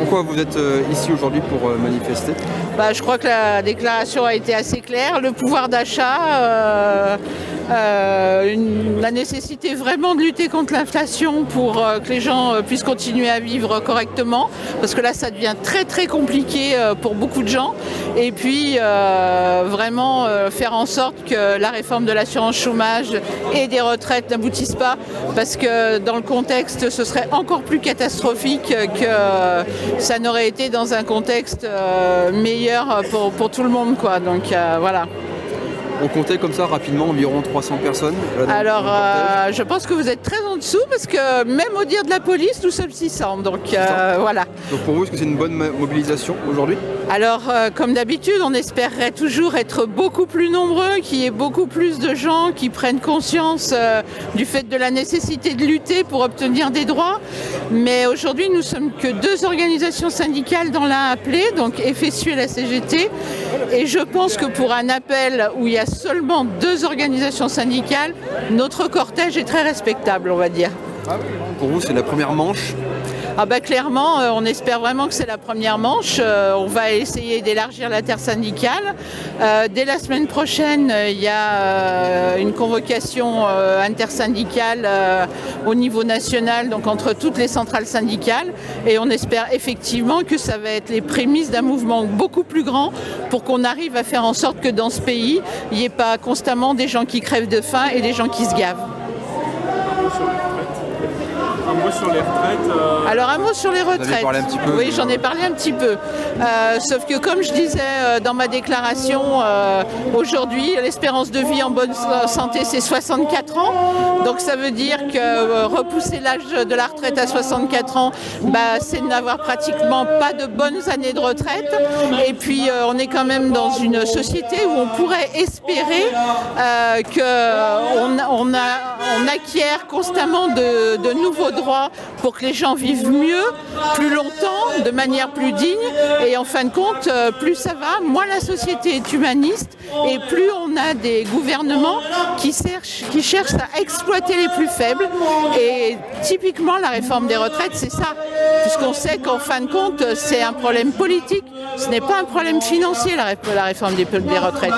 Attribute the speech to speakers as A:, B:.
A: Pourquoi vous êtes ici aujourd'hui pour manifester ?
B: Je crois que la déclaration a été assez claire. Le pouvoir d'achat, la nécessité vraiment de lutter contre l'inflation pour que les gens puissent continuer à vivre correctement, parce que là ça devient très très compliqué pour beaucoup de gens. Et puis vraiment faire en sorte que la réforme de l'assurance chômage et des retraites n'aboutisse pas, parce que dans le contexte ce serait encore plus catastrophique que ça n'aurait été dans un contexte meilleur pour tout le monde, quoi. Donc voilà.
A: On comptait comme ça rapidement environ 300 personnes.
B: Alors je pense que vous êtes très en dessous, parce que même au dire de la police, nous sommes 600. Donc voilà.
A: Donc pour vous, est-ce que c'est une bonne mobilisation aujourd'hui ?
B: Alors comme d'habitude, on espérerait toujours être beaucoup plus nombreux, qu'il y ait beaucoup plus de gens qui prennent conscience du fait de la nécessité de lutter pour obtenir des droits. Mais aujourd'hui, nous sommes que 2 organisations syndicales dans la appelée, donc FSU et la CGT. Et je pense que pour un appel où il y a seulement 2 organisations syndicales, notre cortège est très respectable, on va dire.
A: Pour vous, c'est la première manche ?
B: Clairement, on espère vraiment que c'est la première manche. On va essayer d'élargir l'intersyndicale. Dès la semaine prochaine, il y a une convocation intersyndicale au niveau national, donc entre toutes les centrales syndicales. Et on espère effectivement que ça va être les prémices d'un mouvement beaucoup plus grand pour qu'on arrive à faire en sorte que dans ce pays, il n'y ait pas constamment des gens qui crèvent de faim et des gens qui se gavent.
C: Un mot sur les retraites.
B: Alors un mot sur les retraites.
A: Vous en avez parlé un petit peu.
B: Oui, j'en ai parlé un petit peu. Sauf que comme je disais dans ma déclaration, aujourd'hui, l'espérance de vie en bonne santé, c'est 64 ans. Donc ça veut dire que repousser l'âge de la retraite à 64 ans, c'est n'avoir pratiquement pas de bonnes années de retraite. Et puis on est quand même dans une société où on pourrait espérer qu'on acquiert constamment de nouveaux droits pour que les gens vivent mieux, plus longtemps, de manière plus digne. Et en fin de compte, plus ça va, moins la société est humaniste et plus on a des gouvernements qui cherchent à exploiter les plus faibles. Et typiquement, la réforme des retraites, c'est ça. Puisqu'on sait qu'en fin de compte, c'est un problème politique. Ce n'est pas un problème financier, la réforme des retraites.